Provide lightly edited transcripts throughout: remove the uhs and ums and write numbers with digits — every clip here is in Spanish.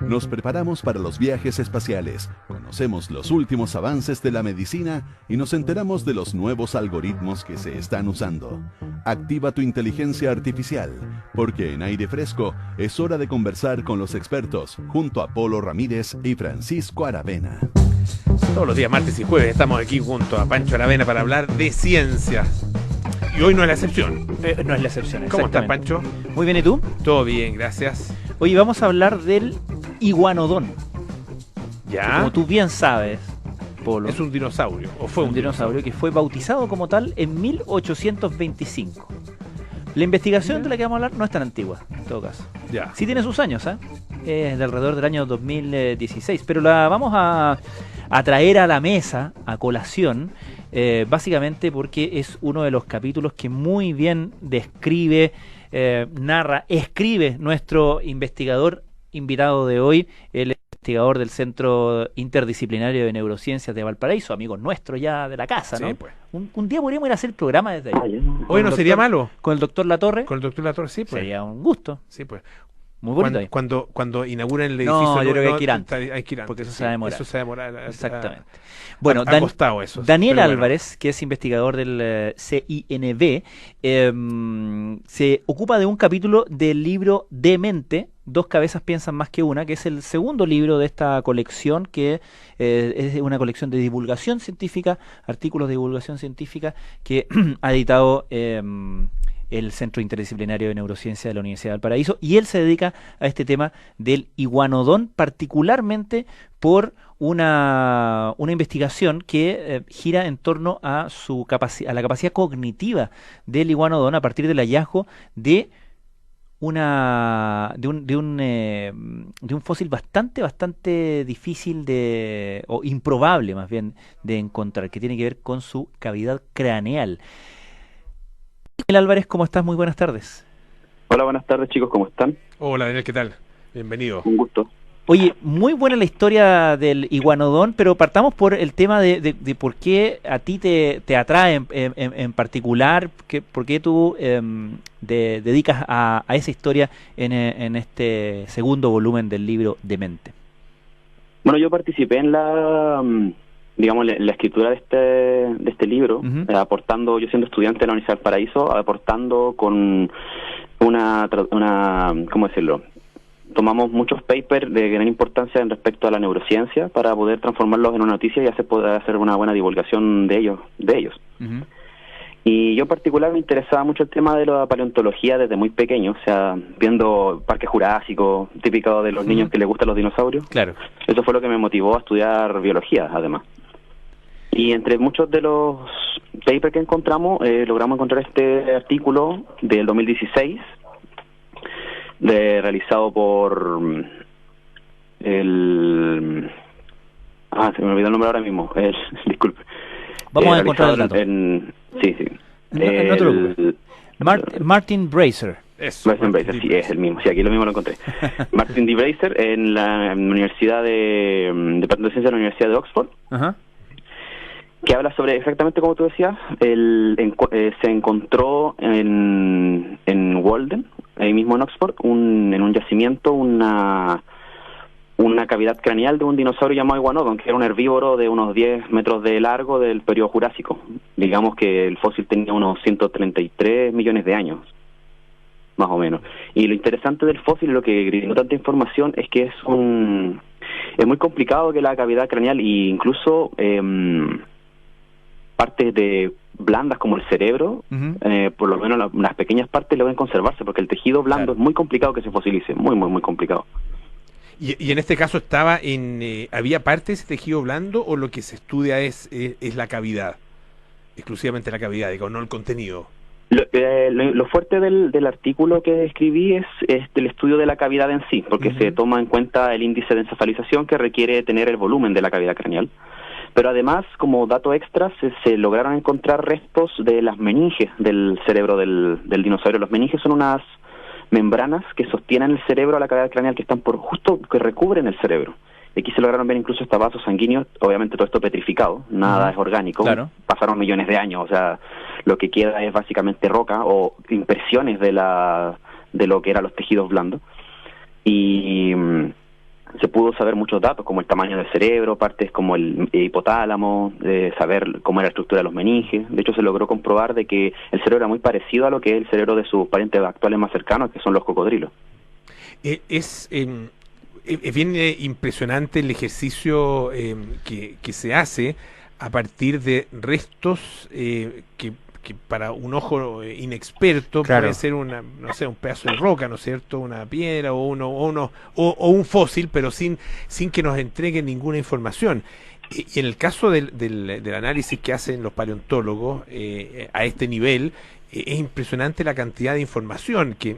Nos preparamos para los viajes espaciales, conocemos los últimos avances de la medicina y nos enteramos de los nuevos algoritmos que se están usando. Activa tu inteligencia artificial, porque en Aire Fresco es hora de conversar con los expertos, junto a Polo Ramírez y Francisco Aravena. Todos los días, martes y jueves, estamos aquí junto a Pancho Aravena para hablar de ciencias. Y hoy no es la excepción. No es la excepción, ¿Cómo estás, exactamente. Pancho? Muy bien, ¿y tú? Todo bien, gracias. Oye, vamos a hablar del iguanodón. ¿Ya? Como tú bien sabes, Polo, Es un dinosaurio, o fue un dinosaurio que fue bautizado como tal en 1825. La investigación de la que vamos a hablar no es tan antigua, en todo caso. Ya. Sí tiene sus años, ¿eh? Es de alrededor del año 2016, pero la vamos a traer a la mesa, a colación, básicamente porque es uno de los capítulos que muy bien describe, narra, escribe nuestro investigador invitado de hoy, el investigador del Centro Interdisciplinario de Neurociencias de Valparaíso, amigo nuestro ya de la casa, ¿no? Sí, pues. Un día podríamos ir a hacer el programa desde ahí. Hoy no sería malo. Con el doctor Latorre. Con el doctor Latorre, sí, pues. Sería un gusto. Sí, pues. Muy bonito ahí. Cuando inauguran el No, edificio... yo creo que hay que ir antes, hay que ir antes, porque eso sí. se va a demorar. Eso se va a demorar. Exactamente. Bueno, ha costado eso. Daniel pero bueno. Álvarez, que es investigador del CINB, se ocupa de un capítulo del libro Demente, Dos cabezas piensan más que una, que es el segundo libro de esta colección, que es una colección de divulgación científica, artículos de divulgación científica, que ha editado el Centro Interdisciplinario de Neurociencia de la Universidad de Valparaíso, y él se dedica a este tema del iguanodón, particularmente por una investigación que gira en torno a a la capacidad cognitiva del iguanodón a partir del hallazgo de un fósil bastante difícil o improbable más bien de encontrar, que tiene que ver con su cavidad craneal. Daniel Álvarez, ¿cómo estás? Muy buenas tardes. Hola, buenas tardes, chicos, ¿cómo están? Hola, Daniel, ¿qué tal? Bienvenido. Un gusto. Oye, muy buena la historia del iguanodón, pero partamos por el tema de por qué a ti te atrae en particular, por qué tú dedicas a esa historia en este segundo volumen del libro Demente. Bueno, yo participé en la escritura de este libro, aportando, yo siendo estudiante de la Universidad del Paraíso, aportando con ¿cómo decirlo? Tomamos muchos papers de gran importancia en respecto a la neurociencia para poder transformarlos en una noticia y poder hacer una buena divulgación de ellos. Uh-huh. Y yo en particular me interesaba mucho el tema de la paleontología desde muy pequeño, o sea, viendo Parque Jurásico, típico de los niños que les gustan los dinosaurios. Claro. Eso fue lo que me motivó a estudiar biología, además. Y entre muchos de los papers que encontramos, logramos encontrar este artículo del 2016, realizado por se me olvidó el nombre ahora mismo, disculpe. Vamos a encontrar el dato. Sí. No te preocupes. Martin Bracer. Eso. Martin Bracer, sí, es el mismo. Sí, aquí lo mismo lo encontré. Martin D. Bracer en la Universidad Departamento de Ciencias de la Universidad de Oxford. Ajá. Que habla sobre exactamente como tú decías, se encontró en Walden, ahí mismo en Oxford, en un yacimiento, una cavidad craneal de un dinosaurio llamado iguanodon, que era un herbívoro de unos 10 metros de largo del periodo Jurásico. Digamos que el fósil tenía unos 133 millones de años, más o menos. Y lo interesante del fósil, lo que brindó tanta información, es que es muy complicado que la cavidad craneal, e incluso partes blandas como el cerebro, por lo menos las pequeñas partes deben conservarse, porque el tejido blando Claro. es muy complicado que se fosilice, muy complicado. Y en este caso ¿había parte de ese tejido blando o lo que se estudia es la cavidad? Exclusivamente la cavidad, digo, no el contenido. Lo fuerte del artículo que escribí es el estudio de la cavidad en sí, porque se toma en cuenta el índice de encefalización que requiere tener el volumen de la cavidad craneal. Pero además, como dato extra, se lograron encontrar restos de las meninges del cerebro del dinosaurio. Los meninges son unas membranas que sostienen el cerebro a la cavidad craneal, que están que recubren el cerebro. Y aquí se lograron ver incluso hasta vasos sanguíneos, obviamente todo esto petrificado, nada es orgánico, Claro. Pasaron millones de años, o sea, lo que queda es básicamente roca o impresiones de de lo que eran los tejidos blandos. Y se pudo saber muchos datos, como el tamaño del cerebro, partes como el hipotálamo, saber cómo era la estructura de los meninges. De hecho, se logró comprobar de que el cerebro era muy parecido a lo que es el cerebro de sus parientes actuales más cercanos, que son los cocodrilos. Es bien impresionante el ejercicio que se hace a partir de restos que para un ojo inexperto puede ser una, no sé, un pedazo de roca, ¿no es cierto? Una piedra o un fósil, pero sin que nos entreguen ninguna información. Y en el caso del análisis que hacen los paleontólogos a este nivel, es impresionante la cantidad de información que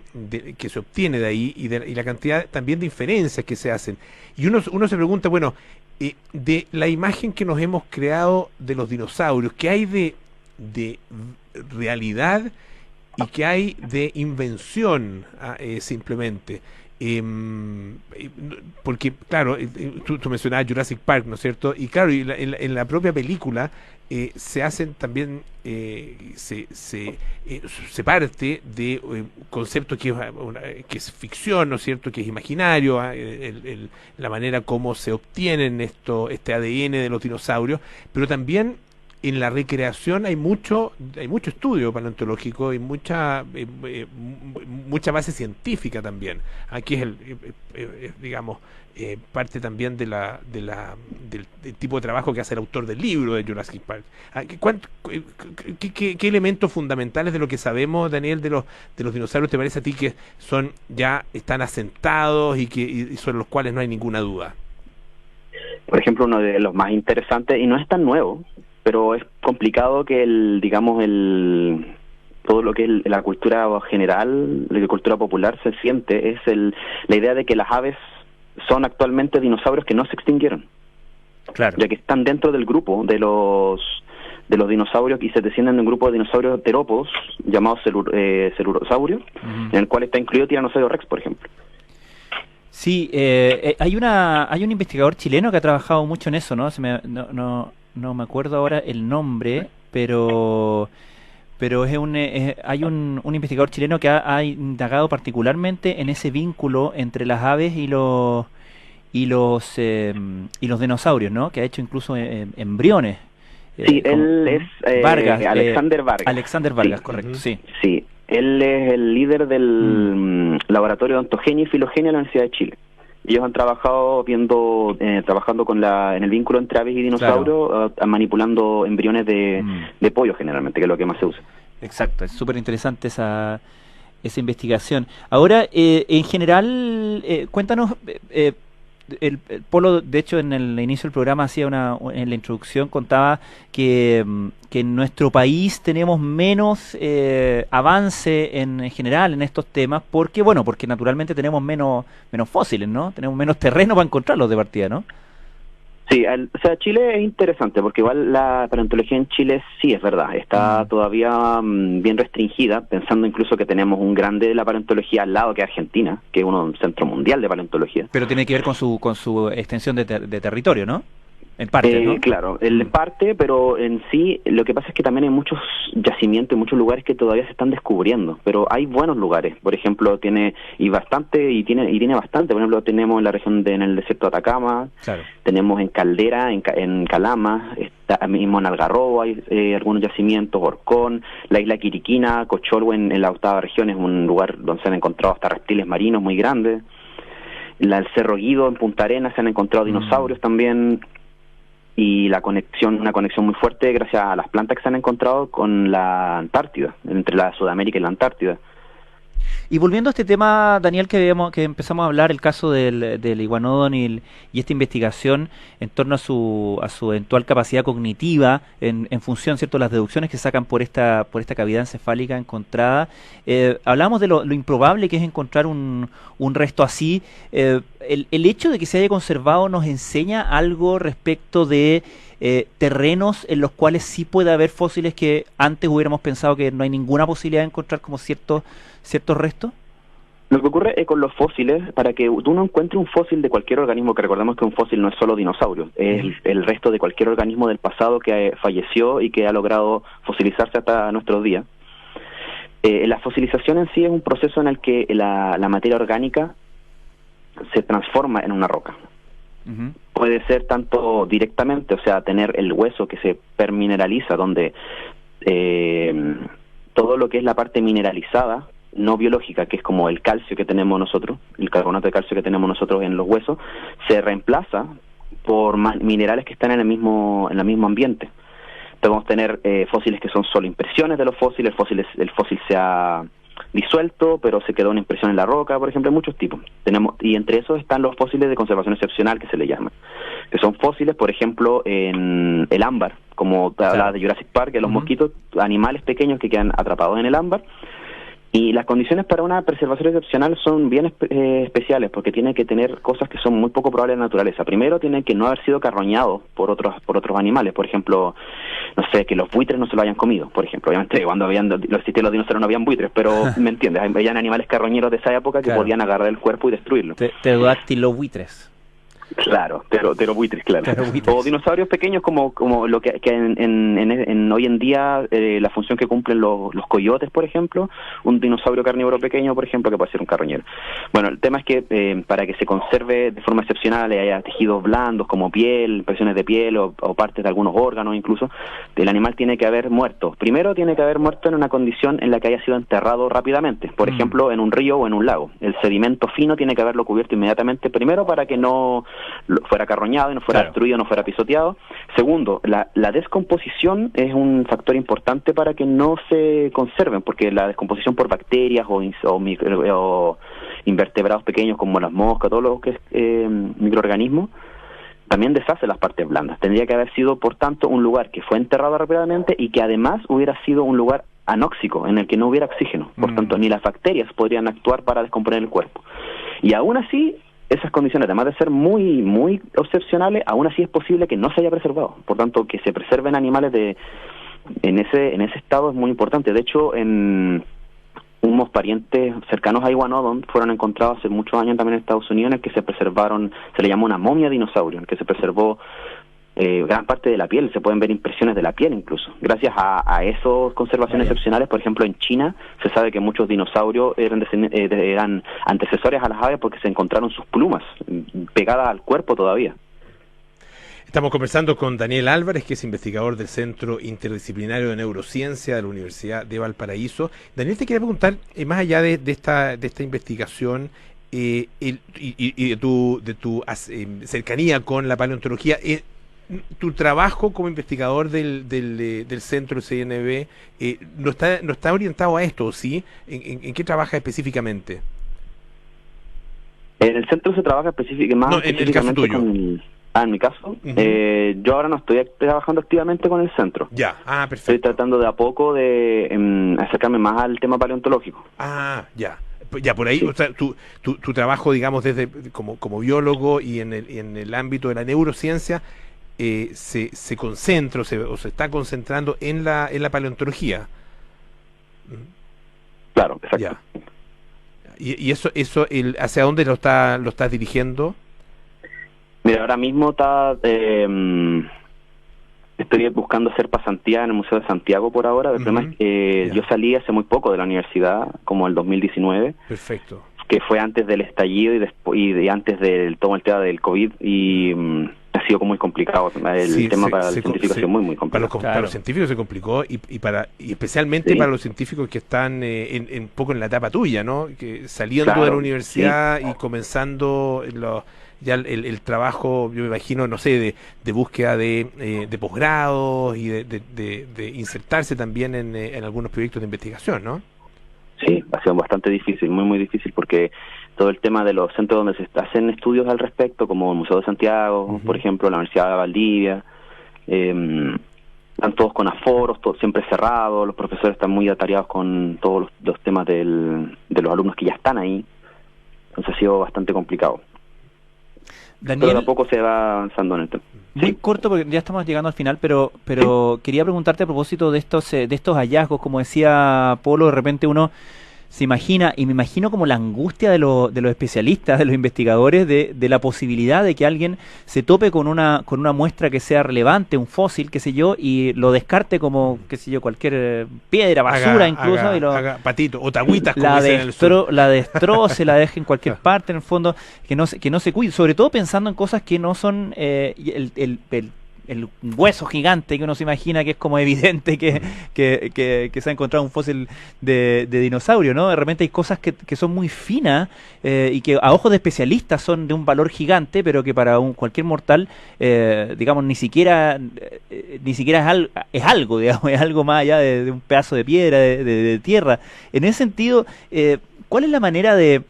se obtiene de ahí y la cantidad también de inferencias que se hacen. Y uno se pregunta, bueno, de la imagen que nos hemos creado de los dinosaurios, ¿qué hay de realidad y qué hay de invención simplemente? Porque, claro, tú mencionabas Jurassic Park, ¿no es cierto? Y claro, en la propia película se hacen también, se parte de conceptos que es ficción, ¿no es cierto? Que es imaginario, la manera como se obtienen este ADN de los dinosaurios, pero también en la recreación hay mucho estudio paleontológico y mucha base científica también. Aquí es digamos, parte también del tipo de trabajo que hace el autor del libro de Jurassic Park. ¿Qué elementos fundamentales de lo que sabemos, Daniel, de los dinosaurios te parece a ti que están asentados y sobre los cuales no hay ninguna duda? Por ejemplo, uno de los más interesantes, y no es tan nuevo, pero es complicado que todo lo que es la cultura general, la cultura popular se siente, es la idea de que las aves son actualmente dinosaurios que no se extinguieron. Claro. Ya que están dentro del grupo de los dinosaurios y se descienden de un grupo de dinosaurios terópodos llamados celurosaurios, en el cual está incluido Tiranosaurio Rex, por ejemplo. Sí, hay un investigador chileno que ha trabajado mucho en eso, ¿no? No me acuerdo ahora el nombre, pero hay un investigador chileno que ha indagado particularmente en ese vínculo entre las aves y los dinosaurios, ¿no? Que ha hecho incluso embriones. Sí, él es Vargas, Alexander Vargas. Alexander Vargas, sí. Correcto, sí. Sí, él es el líder del laboratorio de ontogenia y filogenia de la Universidad de Chile. Ellos han trabajado trabajando en el vínculo entre aves y dinosaurios, claro, manipulando embriones de pollo generalmente, que es lo que más se usa. Exacto, es súper interesante esa investigación. Ahora, en general, cuéntanos, el Polo, de hecho, en el inicio del programa en la introducción contaba que en nuestro país tenemos menos avance en general en estos temas, porque naturalmente tenemos menos fósiles, ¿no? Tenemos menos terreno para encontrarlos de partida, ¿no? Sí, Chile es interesante porque igual la paleontología en Chile sí es verdad, está todavía bien restringida, pensando incluso que tenemos un grande de la paleontología al lado que es Argentina, que es un centro mundial de paleontología. Pero tiene que ver con su extensión de territorio, ¿no? En parte, ¿no? Claro, en parte, pero en sí lo que pasa es que también hay muchos yacimientos, muchos lugares que todavía se están descubriendo, pero hay buenos lugares. Por ejemplo, tiene bastante, por ejemplo, tenemos en la región en el desierto de Atacama, claro, tenemos en Caldera, en Calama, está mismo en Algarrobo hay algunos yacimientos, Orcón, la isla Quiriquina, Cocholhue en la octava región es un lugar donde se han encontrado hasta reptiles marinos muy grandes. El Cerro Guido en Punta Arenas se han encontrado dinosaurios también. Y una conexión muy fuerte gracias a las plantas que se han encontrado con la Antártida, entre la Sudamérica y la Antártida. Y volviendo a este tema, Daniel, que empezamos a hablar, el caso del iguanodon y esta investigación en torno a su eventual capacidad cognitiva en función, ¿cierto?, de las deducciones que sacan por esta cavidad encefálica encontrada. Hablamos de lo improbable que es encontrar un resto así. El hecho de que se haya conservado nos enseña algo respecto de terrenos en los cuales sí puede haber fósiles que antes hubiéramos pensado que no hay ninguna posibilidad de encontrar como ciertos restos. Lo que ocurre con los fósiles, para que uno encuentre un fósil de cualquier organismo, que recordemos que un fósil no es solo dinosaurio, es el resto de cualquier organismo del pasado que falleció y que ha logrado fosilizarse hasta nuestros días. La fosilización en sí es un proceso en el que la materia orgánica se transforma en una roca. Ujú. Puede ser tanto directamente, o sea, tener el hueso que se permineraliza, donde todo lo que es la parte mineralizada, no biológica, que es como el calcio que tenemos nosotros, el carbonato de calcio que tenemos nosotros en los huesos, se reemplaza por minerales que están en el mismo ambiente. Podemos tener fósiles que son solo impresiones de los fósiles, el fósil se ha disuelto, pero se quedó una impresión en la roca, por ejemplo, hay muchos tipos. Y entre esos están los fósiles de conservación excepcional, que se le llaman, que son fósiles, por ejemplo, en el ámbar, como hablaba de Jurassic Park, que los mosquitos, animales pequeños que quedan atrapados en el ámbar. Y las condiciones para una preservación excepcional son bien especiales, porque tiene que tener cosas que son muy poco probables en la naturaleza. Primero, tienen que no haber sido carroñados por otros animales. Por ejemplo, no sé, que los buitres no se lo hayan comido, por ejemplo. Obviamente, cuando existían los dinosaurios no habían buitres, pero, ¿me entiendes? Habían animales carroñeros de esa época que podían agarrar el cuerpo y destruirlo. Pterodáctilobuitres. Claro, pterobuitres, claro. O dinosaurios pequeños como lo que en hoy en día la función que cumplen los coyotes, por ejemplo, un dinosaurio carnívoro pequeño, por ejemplo, que puede ser un carroñero. Bueno, el tema es que para que se conserve de forma excepcional, haya tejidos blandos como piel, impresiones de piel o partes de algunos órganos incluso, el animal tiene que haber muerto. Primero tiene que haber muerto en una condición en la que haya sido enterrado rápidamente, por ejemplo, en un río o en un lago. El sedimento fino tiene que haberlo cubierto inmediatamente, primero para que no fuera carroñado y no fuera destruido, no fuera pisoteado. Segundo, la descomposición es un factor importante para que no se conserven, porque la descomposición por bacterias o invertebrados pequeños como las moscas, todo lo que es microorganismos, también deshace las partes blandas. Tendría que haber sido, por tanto, un lugar que fue enterrado rápidamente y que además hubiera sido un lugar anóxico, en el que no hubiera oxígeno. Por tanto, ni las bacterias podrían actuar para descomponer el cuerpo. Y aún así, esas condiciones, además de ser muy, muy excepcionales, aún así es posible que no se haya preservado. Por tanto, que se preserven animales en ese estado es muy importante. De hecho, unos parientes cercanos a Iguanodon fueron encontrados hace muchos años también en Estados Unidos, en el que se preservaron, se le llamó una momia dinosaurio, en el que se preservó gran parte de la piel, se pueden ver impresiones de la piel incluso. Gracias a esas conservaciones excepcionales, por ejemplo, en China se sabe que muchos dinosaurios eran antecesores a las aves porque se encontraron sus plumas pegadas al cuerpo todavía. Estamos conversando con Daniel Álvarez, que es investigador del Centro Interdisciplinario de Neurociencia de la Universidad de Valparaíso. Daniel, te quería preguntar, más allá de esta investigación y de tu cercanía con la paleontología, tu trabajo como investigador del centro CNV no está orientado a esto, ¿sí? ¿En qué trabaja específicamente? En el centro se trabaja específicamente en el caso tuyo. En mi caso, yo ahora no estoy trabajando activamente con el centro. Ya, perfecto. Estoy tratando de a poco de acercarme más al tema paleontológico. Ya. Ya, por ahí, sí. O sea, tu trabajo, digamos, desde como biólogo y en el ámbito de la neurociencia, se concentra o se está concentrando en la paleontología. Claro, exacto. Ya. ¿Y eso hacia dónde lo estás dirigiendo? Mira, ahora mismo estoy buscando hacer pasantía en el Museo de Santiago por ahora. El problema es que yo salí hace muy poco de la universidad, como el 2019. Perfecto. Que fue antes del estallido y antes del todo el tema del COVID, y ha sido muy complicado. El tema para los científicos ha sido muy complicado. Para los científicos se complicó y especialmente para los científicos que están un poco en la etapa tuya, ¿no? Que saliendo de la universidad y comenzando ya el trabajo, yo me imagino, no sé, de búsqueda de posgrados y de insertarse también en algunos proyectos de investigación, ¿no? Sí, ha sido bastante difícil, muy difícil, porque todo el tema de los centros donde se hacen estudios al respecto, como el Museo de Santiago, por ejemplo, la Universidad de Valdivia, están todos con aforos, todo siempre cerrado, los profesores están muy atareados con todos los temas de los alumnos que ya están ahí, entonces ha sido bastante complicado. Daniel, pero tampoco se va avanzando en el tema. Muy corto, porque ya estamos llegando al final, pero quería preguntarte a propósito de estos hallazgos. Como decía Polo, de repente uno se imagina, y me imagino como la angustia de los especialistas, de los investigadores, de la posibilidad de que alguien se tope con una muestra que sea relevante, un fósil, qué sé yo, y lo descarte como, qué sé yo, cualquier piedra, basura incluso, haga patito, o tagüitas, como la, dicen en el sur. la destroce, la deje en cualquier parte, en el fondo, que no se cuide, sobre todo pensando en cosas que no son el hueso gigante que uno se imagina, que es como evidente que se ha encontrado un fósil de dinosaurio, ¿no? De repente hay cosas que son muy finas y que a ojos de especialistas son de un valor gigante, pero que para cualquier mortal, digamos, ni siquiera es algo, digamos, es algo más allá de un pedazo de piedra, de tierra. En ese sentido, ¿cuál es la manera de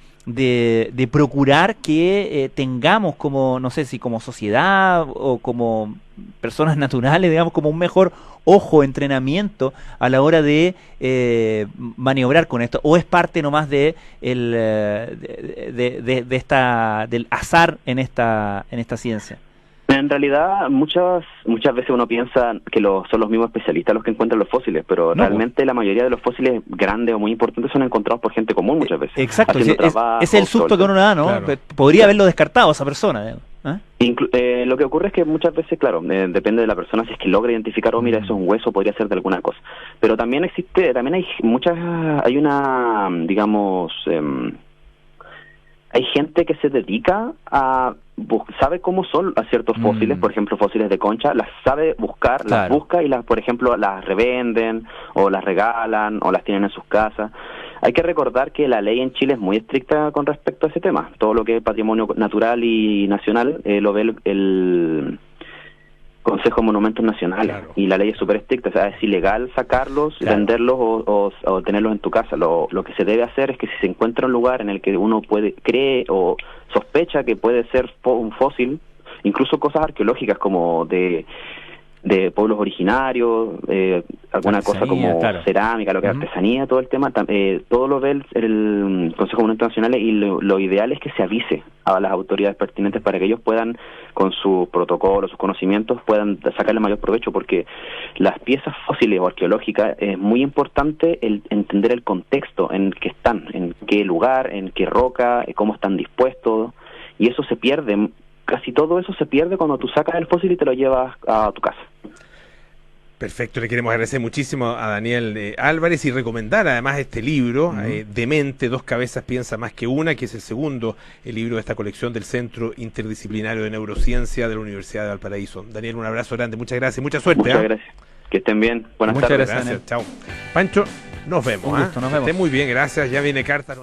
procurar que tengamos como, no sé si como sociedad o como personas naturales, digamos, como un mejor ojo, entrenamiento a la hora de maniobrar con esto? ¿O es parte nomás del azar en esta ciencia? En realidad, muchas veces uno piensa que son los mismos especialistas los que encuentran los fósiles, pero realmente la mayoría de los fósiles grandes o muy importantes son encontrados por gente común muchas veces. Exacto, es el susto que uno da, ¿no? Claro. Podría haberlo descartado a esa persona. Lo que ocurre es que muchas veces, claro, depende de la persona si es que logra identificar, mira, eso es un hueso, podría ser de alguna cosa. Pero también hay una, digamos, hay gente que se dedica sabe cómo son a ciertos fósiles, por ejemplo, fósiles de concha, las sabe buscar, las busca y por ejemplo, las revenden o las regalan o las tienen en sus casas. Hay que recordar que la ley en Chile es muy estricta con respecto a ese tema. Todo lo que es patrimonio natural y nacional lo ve el Consejo de Monumentos Nacionales, y la ley es súper estricta, o sea, es ilegal sacarlos, venderlos o tenerlos en tu casa. Lo que se debe hacer es que si se encuentra un lugar en el que uno cree o sospecha que puede ser un fósil, incluso cosas arqueológicas como de pueblos originarios, alguna cosa como cerámica, lo que es artesanía, todo el tema, todo lo ve el Consejo de Monumentos Nacionales, y lo ideal es que se avise a las autoridades pertinentes para que ellos puedan, con sus protocolos, sus conocimientos, puedan sacarle mayor provecho, porque las piezas fósiles o arqueológicas es muy importante entender el contexto en que están, en qué lugar, en qué roca, cómo están dispuestos, y eso se pierde. Casi todo eso se pierde cuando tú sacas el fósil y te lo llevas a tu casa. Perfecto, le queremos agradecer muchísimo a Daniel Álvarez y recomendar además este libro, Demente, dos cabezas piensa más que una, que es el segundo libro de esta colección del Centro Interdisciplinario de Neurociencia de la Universidad de Valparaíso. Daniel, un abrazo grande, muchas gracias, mucha suerte. Muchas gracias, que estén bien, buenas tardes. Gracias, chao. Pancho, nos vemos. Un gusto, nos vemos. Esté muy bien, gracias, ya viene carta.